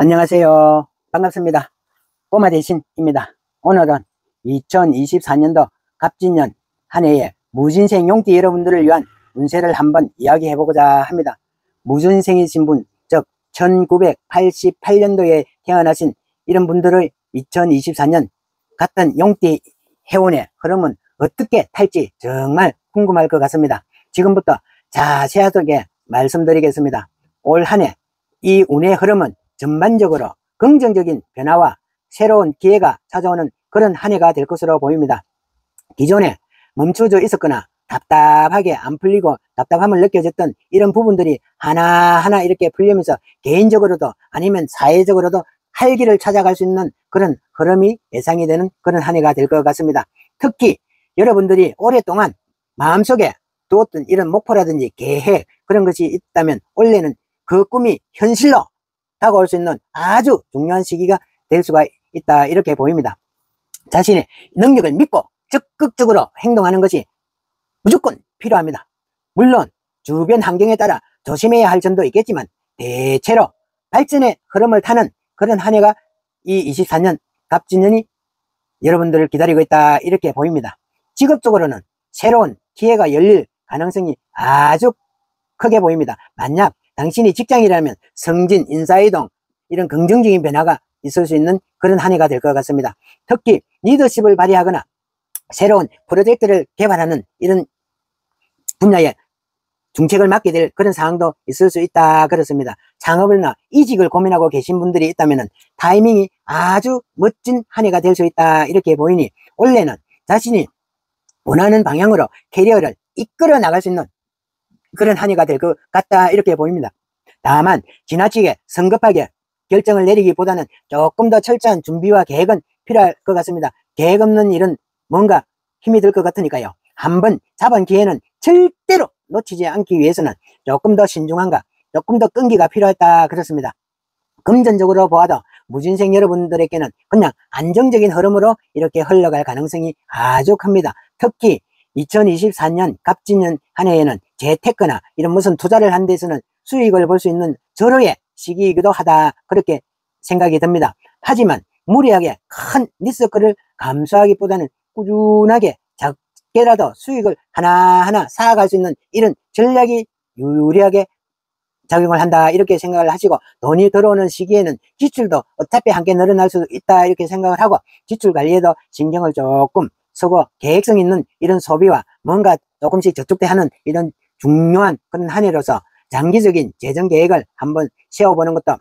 안녕하세요. 반갑습니다. 꼬마 대신입니다. 오늘은 2024년도 갑진년 한 해의 무진생 용띠 여러분들을 위한 운세를 한번 이야기해보고자 합니다. 무진생이신 분, 즉 1988년도에 태어나신 이런 분들의 2024년 같은 용띠 해운의 흐름은 어떻게 탈지 정말 궁금할 것 같습니다. 지금부터 자세하게 말씀드리겠습니다. 올 한 해 이 운의 흐름은 전반적으로 긍정적인 변화와 새로운 기회가 찾아오는 그런 한 해가 될 것으로 보입니다. 기존에 멈춰져 있었거나 답답하게 안 풀리고 답답함을 느껴졌던 이런 부분들이 하나하나 이렇게 풀리면서 개인적으로도 아니면 사회적으로도 활기를 찾아갈 수 있는 그런 흐름이 예상이 되는 그런 한 해가 될 것 같습니다. 특히 여러분들이 오랫동안 마음속에 두었던 이런 목표라든지 계획 그런 것이 있다면 올해는 그 꿈이 현실로 다가올 수 있는 아주 중요한 시기가 될 수가 있다 이렇게 보입니다. 자신의 능력을 믿고 적극적으로 행동하는 것이 무조건 필요합니다. 물론 주변 환경에 따라 조심해야 할 점도 있겠지만 대체로 발전의 흐름을 타는 그런 한 해가 이 24년 갑진년이 여러분들을 기다리고 있다 이렇게 보입니다. 직업적으로는 새로운 기회가 열릴 가능성이 아주 크게 보입니다. 만약 당신이 직장이라면 승진, 인사이동 이런 긍정적인 변화가 있을 수 있는 그런 한 해가 될 것 같습니다. 특히 리더십을 발휘하거나 새로운 프로젝트를 개발하는 이런 분야에 중책을 맡게 될 그런 상황도 있을 수 있다 그렇습니다. 창업이나 이직을 고민하고 계신 분들이 있다면 타이밍이 아주 멋진 한 해가 될 수 있다 이렇게 보이니 올해는 자신이 원하는 방향으로 캐리어를 이끌어 나갈 수 있는 그런 한 해가 될 것 같다 이렇게 보입니다. 다만 지나치게 성급하게 결정을 내리기보다는 조금 더 철저한 준비와 계획은 필요할 것 같습니다. 계획 없는 일은 뭔가 힘이 들 것 같으니까요. 한번 잡은 기회는 절대로 놓치지 않기 위해서는 조금 더 신중함과 조금 더 끈기가 필요하다 그렇습니다. 금전적으로 보아도 무진생 여러분들에게는 그냥 안정적인 흐름으로 이렇게 흘러갈 가능성이 아주 큽니다. 특히 2024년 갑진년 한 해에는 재테크나 이런 무슨 투자를 한 데서는 수익을 볼 수 있는 절호의 시기이기도 하다 그렇게 생각이 듭니다. 하지만 무리하게 큰 리스크를 감수하기보다는 꾸준하게 작게라도 수익을 하나하나 쌓아갈 수 있는 이런 전략이 유리하게 작용을 한다 이렇게 생각을 하시고, 돈이 들어오는 시기에는 지출도 어차피 함께 늘어날 수 있다 이렇게 생각을 하고 지출 관리에도 신경을 조금 쓰고 계획성 있는 이런 소비와 뭔가 조금씩 저축대 하는 이런 중요한 그런 한 해로서 장기적인 재정 계획을 한번 세워보는 것도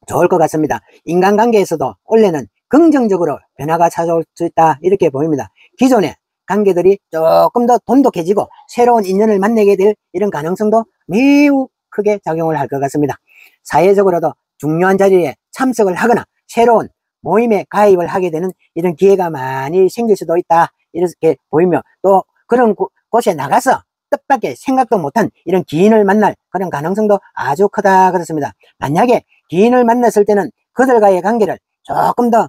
좋을 것 같습니다. 인간관계에서도 올해는 긍정적으로 변화가 찾아올 수 있다 이렇게 보입니다. 기존의 관계들이 조금 더 돈독해지고 새로운 인연을 만나게 될 이런 가능성도 매우 크게 작용을 할 것 같습니다. 사회적으로도 중요한 자리에 참석을 하거나 새로운 모임에 가입을 하게 되는 이런 기회가 많이 생길 수도 있다 이렇게 보이며, 또 그런 곳에 나가서 뜻밖의 생각도 못한 이런 기인을 만날 그런 가능성도 아주 크다 그렇습니다. 만약에 기인을 만났을 때는 그들과의 관계를 조금 더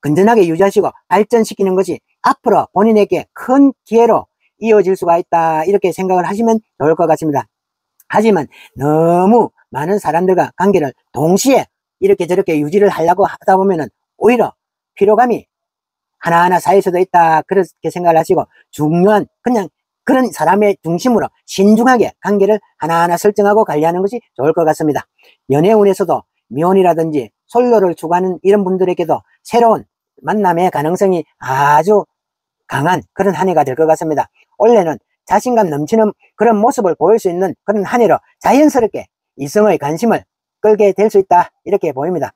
건전하게 유지하시고 발전시키는 것이 앞으로 본인에게 큰 기회로 이어질 수가 있다 이렇게 생각을 하시면 좋을 것 같습니다. 하지만 너무 많은 사람들과 관계를 동시에 이렇게 저렇게 유지를 하려고 하다 보면은 오히려 피로감이 하나하나 쌓일 수도 있다 그렇게 생각을 하시고, 중요한 그냥 그런 사람의 중심으로 신중하게 관계를 하나하나 설정하고 관리하는 것이 좋을 것 같습니다. 연애운에서도 미혼이라든지 솔로를 추구하는 이런 분들에게도 새로운 만남의 가능성이 아주 강한 그런 한 해가 될 것 같습니다. 올해는 자신감 넘치는 그런 모습을 보일 수 있는 그런 한 해로 자연스럽게 이성의 관심을 끌게 될 수 있다 이렇게 보입니다.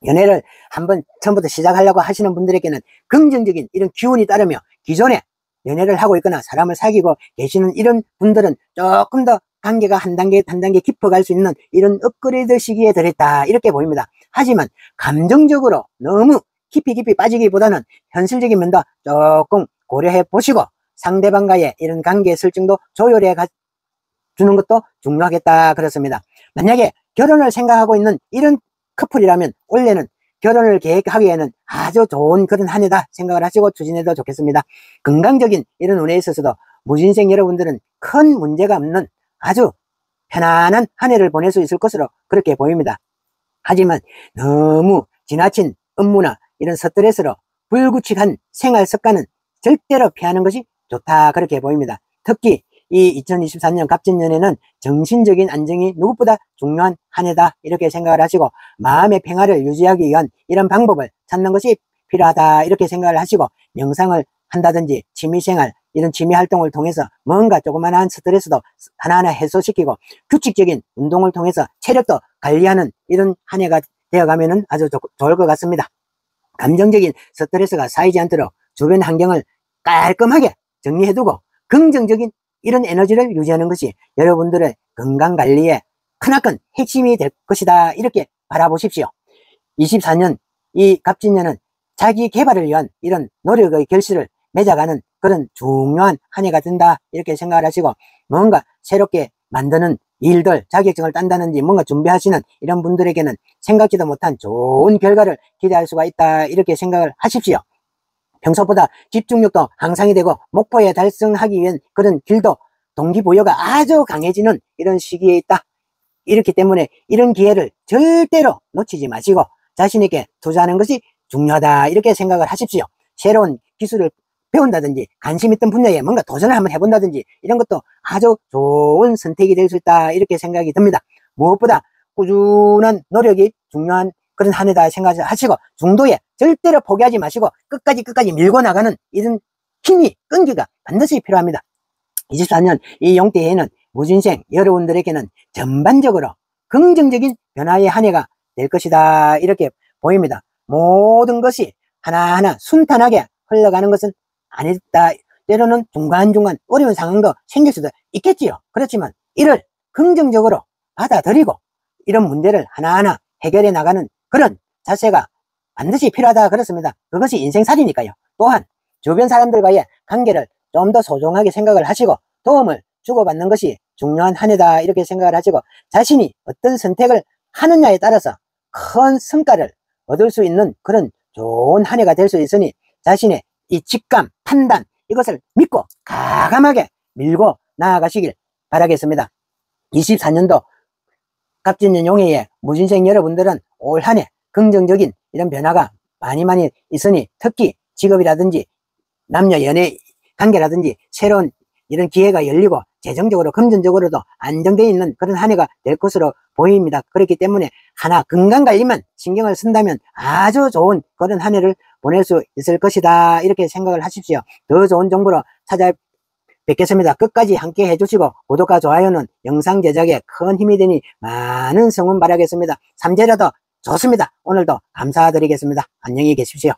연애를 한번 처음부터 시작하려고 하시는 분들에게는 긍정적인 이런 기운이 따르며, 기존에 연애를 하고 있거나 사람을 사귀고 계시는 이런 분들은 조금 더 관계가 한 단계 한 단계 깊어갈 수 있는 이런 업그레이드 시기에 들어있다 이렇게 보입니다. 하지만 감정적으로 너무 깊이 빠지기보다는 현실적인 면도 조금 고려해 보시고 상대방과의 이런 관계 설정도 조율해 주는 것도 중요하겠다 그렇습니다. 만약에 결혼을 생각하고 있는 이런 커플이라면 올해는 결혼을 계획하기에는 아주 좋은 그런 한 해다 생각을 하시고 추진해도 좋겠습니다. 건강적인 이런 운에 있어서도 무진생 여러분들은 큰 문제가 없는 아주 편안한 한 해를 보낼 수 있을 것으로 그렇게 보입니다. 하지만 너무 지나친 업무나 이런 스트레스로 불규칙한 생활 습관은 절대로 피하는 것이 좋다, 그렇게 보입니다. 특히 이 2023년 갑진년에는 정신적인 안정이 무엇보다 중요한 한 해다, 이렇게 생각을 하시고 마음의 평화를 유지하기 위한 이런 방법을 찾는 것이 필요하다, 이렇게 생각을 하시고 명상을 한다든지 취미생활, 이런 취미활동을 통해서 뭔가 조그마한 스트레스도 하나하나 해소시키고 규칙적인 운동을 통해서 체력도 관리하는 이런 한 해가 되어가면 아주 좋을 것 같습니다. 감정적인 스트레스가 쌓이지 않도록 주변 환경을 깔끔하게 정리해두고 긍정적인 이런 에너지를 유지하는 것이 여러분들의 건강관리에 크나큰 핵심이 될 것이다, 이렇게 바라보십시오. 24년 이 갑진년은 자기 개발을 위한 이런 노력의 결실을 맺어가는 그런 중요한 한 해가 된다, 이렇게 생각을 하시고 뭔가 새롭게 만드는 일들, 자격증을 딴다든지 뭔가 준비하시는 이런 분들에게는 생각지도 못한 좋은 결과를 기대할 수가 있다, 이렇게 생각을 하십시오. 평소보다 집중력도 향상이 되고 목표에 달성하기 위한 그런 길도 동기부여가 아주 강해지는 이런 시기에 있다. 이렇기 때문에 이런 기회를 절대로 놓치지 마시고 자신에게 투자하는 것이 중요하다, 이렇게 생각을 하십시오. 새로운 기술을 배운다든지 관심 있던 분야에 뭔가 도전을 한번 해본다든지 이런 것도 아주 좋은 선택이 될 수 있다, 이렇게 생각이 듭니다. 무엇보다 꾸준한 노력이 중요한 그런 한 해다 생각하시고 중도에 절대로 포기하지 마시고 끝까지 밀고 나가는 이런 힘이, 끈기가 반드시 필요합니다. 24년 이 용띠해는 무진생 여러분들에게는 전반적으로 긍정적인 변화의 한 해가 될 것이다, 이렇게 보입니다. 모든 것이 하나하나 순탄하게 흘러가는 것은 아니다. 때로는 중간중간 어려운 상황도 생길 수도 있겠지요. 그렇지만 이를 긍정적으로 받아들이고 이런 문제를 하나하나 해결해 나가는 그런 자세가 반드시 필요하다, 그렇습니다. 그것이 인생살이니까요. 또한 주변 사람들과의 관계를 좀 더 소중하게 생각을 하시고 도움을 주고받는 것이 중요한 한 해다, 이렇게 생각을 하시고 자신이 어떤 선택을 하느냐에 따라서 큰 성과를 얻을 수 있는 그런 좋은 한 해가 될 수 있으니 자신의 이 직감, 판단, 이것을 믿고 과감하게 밀고 나아가시길 바라겠습니다. 24년도 갑진년 용해에 무진생 여러분들은 올 한 해 긍정적인 이런 변화가 많이 있으니 특히 직업이라든지 남녀 연애 관계라든지 새로운 이런 기회가 열리고 재정적으로 금전적으로도 안정되어 있는 그런 한 해가 될 것으로 보입니다. 그렇기 때문에 하나 건강관리만 신경을 쓴다면 아주 좋은 그런 한 해를 보낼 수 있을 것이다, 이렇게 생각을 하십시오. 더 좋은 정보로 찾아뵙겠습니다. 끝까지 함께 해주시고 구독과 좋아요는 영상 제작에 큰 힘이 되니 많은 성원 바라겠습니다. 삼재라도 좋습니다. 오늘도 감사드리겠습니다. 안녕히 계십시오.